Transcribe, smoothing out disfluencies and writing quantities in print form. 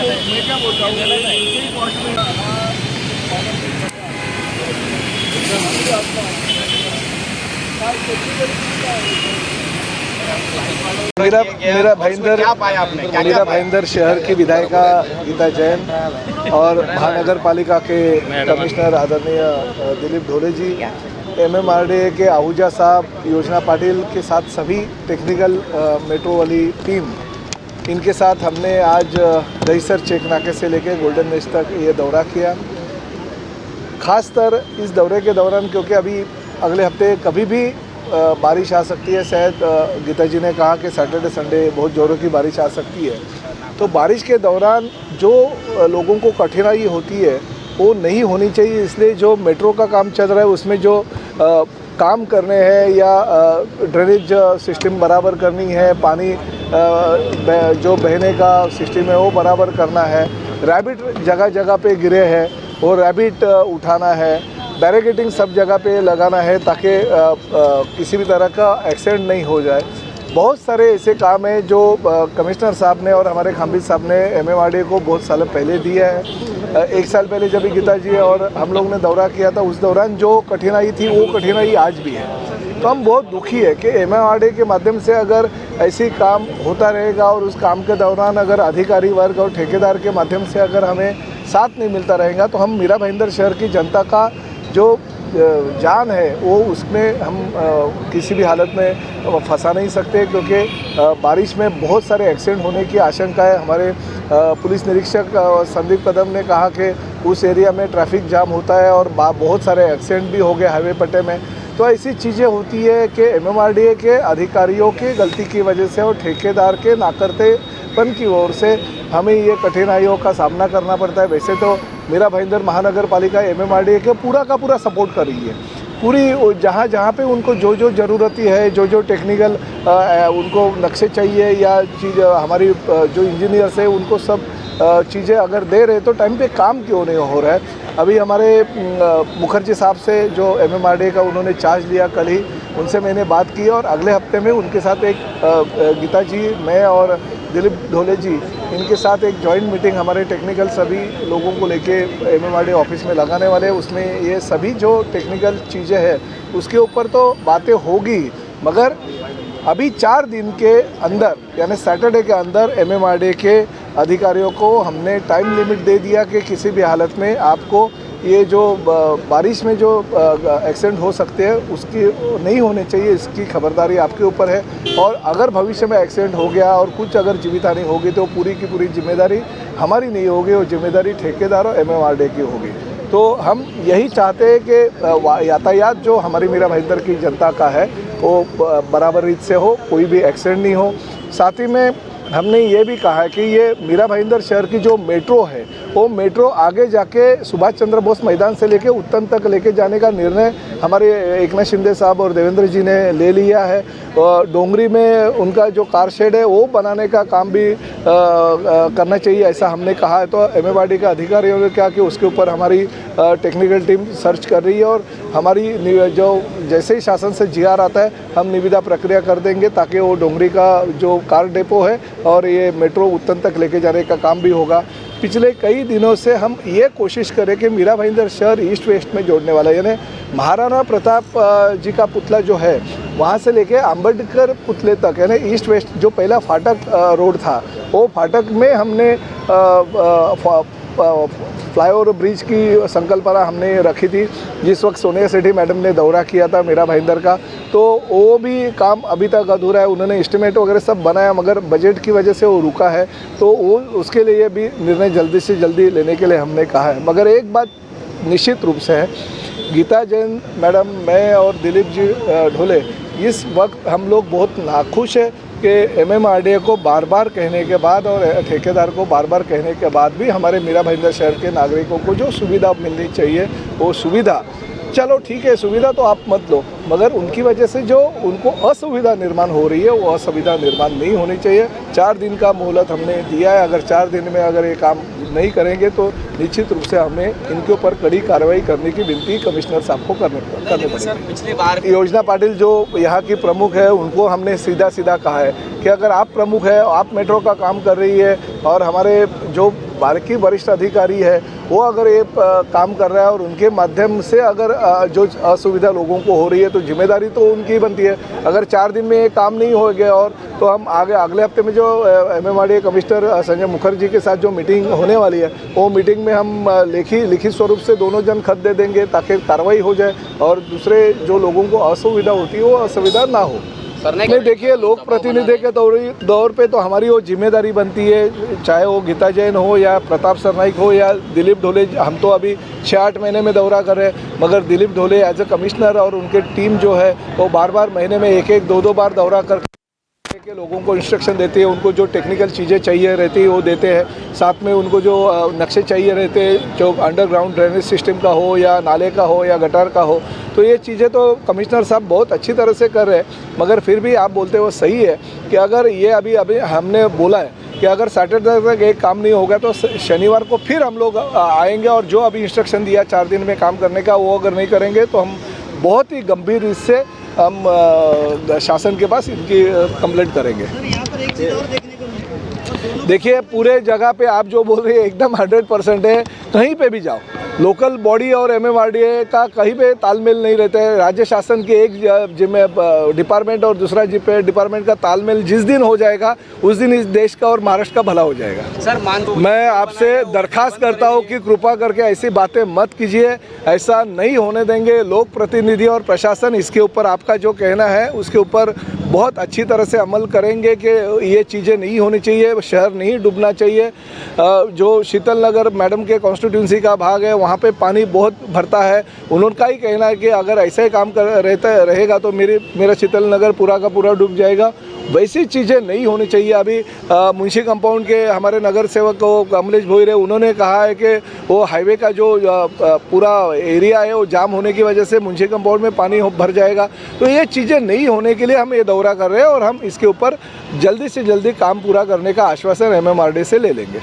मैं क्या बोलता हूँ मेरा भाईंदर शहर की विधायिका गीता जैन और महानगर पालिका के कमिश्नर आदरणीय दिलीप ढोले जी, MMRDA के आहूजा साहब, योजना पाटिल के साथ सभी टेक्निकल मेट्रो वाली टीम, इनके साथ हमने आज दहीसर चेक नाके से लेकर गोल्डन नेस्ट तक ये दौरा किया। ख़ासतर इस दौरे के दौरान, क्योंकि अभी अगले हफ्ते कभी भी बारिश आ सकती है, शायद गीता जी ने कहा कि सैटरडे संडे बहुत ज़ोरों की बारिश आ सकती है, तो बारिश के दौरान जो लोगों को कठिनाई होती है वो नहीं होनी चाहिए। इसलिए जो मेट्रो का काम चल रहा है उसमें जो काम करने हैं या ड्रेनेज सिस्टम बराबर करनी है, पानी जो बहने का सिस्टम है वो बराबर करना है, रैबिट जगह जगह पे गिरे हैं वो रैबिट उठाना है, बैरिकेडिंग सब जगह पे लगाना है ताकि किसी भी तरह का एक्सीडेंट नहीं हो जाए। बहुत सारे ऐसे काम हैं जो कमिश्नर साहब ने और हमारे खामिद साहब ने MMRDA को बहुत साल पहले दिया है। एक साल पहले जब गीता जी और हम लोग ने दौरा किया था, उस दौरान जो कठिनाई थी वो कठिनाई आज भी है। तो हम बहुत दुखी है कि MMRDA के माध्यम से अगर ऐसी काम होता रहेगा और उस काम के दौरान अगर अधिकारी वर्ग और ठेकेदार के माध्यम से अगर हमें साथ नहीं मिलता रहेगा तो हम मीरा भाईंदर शहर की जनता का जो जान है वो उसमें हम किसी भी हालत में फंसा नहीं सकते, क्योंकि बारिश में बहुत सारे एक्सीडेंट होने की आशंका है। हमारे पुलिस निरीक्षक संदीप कदम ने कहा कि उस एरिया में ट्रैफिक जाम होता है और बहुत सारे एक्सीडेंट भी हो गए हाईवे पट्टे में। तो ऐसी चीज़ें होती है कि MMRDA के अधिकारियों की गलती की वजह से और ठेकेदार के नाकर्तेपन की ओर से हमें ये कठिनाइयों का सामना करना पड़ता है। वैसे तो मीरा भाईंदर महानगर पालिका MMRDA के पूरा का पूरा सपोर्ट कर रही है, पूरी जहाँ जहाँ पे उनको जो जो ज़रूरत है, जो जो टेक्निकल उनको नक्शे चाहिए या चीज़ हमारी जो इंजीनियर्स है उनको सब चीज़ें अगर दे रहे तो टाइम पे काम क्यों नहीं हो रहा है। अभी हमारे मुखर्जी साहब से जो MMRDA का उन्होंने चार्ज लिया, कल ही उनसे मैंने बात की और अगले हफ्ते में उनके साथ एक गीता जी, मैं और दिलीप ढोले जी, इनके साथ एक जॉइंट मीटिंग हमारे टेक्निकल सभी लोगों को लेके MMRDA ऑफिस में लगाने वाले हैं। उसमें ये सभी जो टेक्निकल चीज़ें हैं उसके ऊपर तो बातें होगी, मगर अभी 4 दिन के अंदर यानी सैटरडे के अंदर MMRDA के अधिकारियों को हमने टाइम लिमिट दे दिया कि किसी भी हालत में आपको ये जो बारिश में जो एक्सीडेंट हो सकते हैं उसकी नहीं होने चाहिए, इसकी खबरदारी आपके ऊपर है। और अगर भविष्य में एक्सीडेंट हो गया और कुछ अगर जीवित हानि होगी तो पूरी की पूरी जिम्मेदारी हमारी नहीं होगी, वो जिम्मेदारी ठेकेदार और MMRDA की होगी। तो हम यही चाहते हैं कि यातायात जो हमारी मीरा भाईंदर की जनता का है वो बराबर रीत से हो, कोई भी एक्सीडेंट नहीं हो। साथ ही में हमने ये भी कहा है कि ये मीरा भाईंदर शहर की जो मेट्रो है वो मेट्रो आगे जाके सुभाष चंद्र बोस मैदान से लेके उत्तन तक लेके जाने का निर्णय हमारे एकनाथ शिंदे साहब और देवेंद्र जी ने ले लिया है। और डोंगरी में उनका जो कार शेड है वो बनाने का काम भी करना चाहिए, ऐसा हमने कहा है। तो MMRDA के अधिकारियों ने कहा कि उसके ऊपर हमारी टेक्निकल टीम सर्च कर रही है और हमारी जो जैसे ही शासन से GR आता है हम निविदा प्रक्रिया कर देंगे ताकि वो डोंगरी का जो कार डेपो है और ये मेट्रो उत्तन तक लेके जाने का काम भी होगा। पिछले कई दिनों से हम ये कोशिश करें कि मीरा भाईंदर शहर ईस्ट वेस्ट में जोड़ने वाला, यानी महाराणा प्रताप जी का पुतला जो है वहाँ से लेके अम्बेडकर पुतले तक, यानी ईस्ट वेस्ट जो पहला फाटक रोड था वो फाटक में हमने फ्लाईओवर ब्रिज की संकल्पना हमने रखी थी। जिस वक्त सोनिया सेठी मैडम ने दौरा किया था मीरा भाईंदर का, तो वो भी काम अभी तक अधूरा है। उन्होंने एस्टिमेट वगैरह सब बनाया मगर बजट की वजह से वो रुका है, तो वो उसके लिए भी निर्णय जल्दी से जल्दी लेने के लिए हमने कहा है। मगर एक बात निश्चित रूप से है, गीता जैन मैडम, मैं और दिलीप जी ढोले, इस वक्त हम लोग बहुत नाखुश है कि MMRDA को बार बार कहने के बाद और ठेकेदार को बार बार कहने के बाद भी हमारे मीरा भाईंदर शहर के नागरिकों को जो सुविधा मिलनी चाहिए वो सुविधा चलो ठीक है, सुविधा तो आप मत लो, मगर उनकी वजह से जो उनको असुविधा निर्माण हो रही है वो असुविधा निर्माण नहीं होनी चाहिए। 4 दिन का मोहलत हमने दिया है, अगर 4 दिन में अगर ये काम नहीं करेंगे तो निश्चित रूप से हमें इनके ऊपर कड़ी कार्रवाई करने की विनती कमिश्नर साहब को करनी पड़ेगी। पिछली बार योजना पाटिल जो यहाँ की प्रमुख है उनको हमने सीधा सीधा कहा है कि अगर आप प्रमुख है, आप मेट्रो का काम कर रही है और हमारे जो बाकी वरिष्ठ अधिकारी है वो अगर ये काम कर रहा है और उनके माध्यम से अगर जो असुविधा लोगों को हो रही है तो जिम्मेदारी तो उनकी बनती है। अगर 4 दिन में ये काम नहीं हो गया और तो हम अगले हफ्ते में जो MMRDA कमिश्नर संजय मुखर्जी के साथ जो मीटिंग होने वाली है वो मीटिंग में हम लिखित स्वरूप से दोनों जन खत दे देंगे ताकि कार्रवाई हो जाए और दूसरे जो लोगों को असुविधा होती है वो असुविधा ना हो। नहीं, देखिए, लोक प्रतिनिधि के दौर पे तो हमारी वो जिम्मेदारी बनती है, चाहे वो गीता जैन हो या प्रताप सरनाइक हो या दिलीप ढोले। हम तो अभी 6-8 महीने में दौरा कर रहे हैं, मगर Dilip Dhole as a commissioner और उनके टीम जो है वो बार महीने में 1-1, 2-2 बार दौरा कर के लोगों को इंस्ट्रक्शन देते हैं, उनको जो टेक्निकल चीज़ें चाहिए रहती है वो देते हैं, साथ में उनको जो नक्शे चाहिए रहते हैं, जो अंडरग्राउंड ड्रेनेज सिस्टम का हो या नाले का हो या गटर का हो, तो ये चीज़ें तो कमिश्नर साहब बहुत अच्छी तरह से कर रहे हैं। मगर फिर भी आप बोलते हो सही है कि अगर ये अभी हमने बोला है कि अगर सैटरडे तक एक काम नहीं होगा तो शनिवार को फिर हम लोग आएंगे और जो अभी इंस्ट्रक्शन दिया 4 दिन में काम करने का वो अगर नहीं करेंगे तो हम बहुत ही गंभीर इससे हम शासन के पास इनकी कंप्लेंट करेंगे। देखिए, पूरे जगह पे आप जो बोल रहे हैं एकदम 100% है। कहीं पे भी जाओ, लोकल बॉडी और MMRDA का कहीं पे तालमेल नहीं रहता है। राज्य शासन के एक डिपार्टमेंट और दूसरा डिपार्टमेंट का तालमेल जिस दिन हो जाएगा उस दिन इस देश का और महाराष्ट्र का भला हो जाएगा। सर, मैं आपसे दरखास्त करता हूँ कि कृपा करके ऐसी बातें मत कीजिए, ऐसा नहीं होने देंगे। लोक प्रतिनिधि और प्रशासन इसके ऊपर आपका जो कहना है उसके ऊपर बहुत अच्छी तरह से अमल करेंगे कि ये चीज़ें नहीं होनी चाहिए, शहर नहीं डूबना चाहिए। जो शीतल नगर मैडम के कॉन्स्टिट्यूंसी का भाग है वहाँ पे पानी बहुत भरता है, उनका ही कहना है कि अगर ऐसा ही काम रहेगा तो मेरा शीतल नगर पूरा का पूरा डूब जाएगा। वैसी चीज़ें नहीं होनी चाहिए। अभी मुंशी कंपाउंड के हमारे नगर सेवक को कमलेश भोईरे उन्होंने कहा है कि वो हाईवे का जो पूरा एरिया है वो जाम होने की वजह से मुंशी कंपाउंड में पानी भर जाएगा। तो ये चीज़ें नहीं होने के लिए हम ये दौरा कर रहे हैं और हम इसके ऊपर जल्दी से जल्दी काम पूरा करने का आश्वासन MMRDA से ले लेंगे।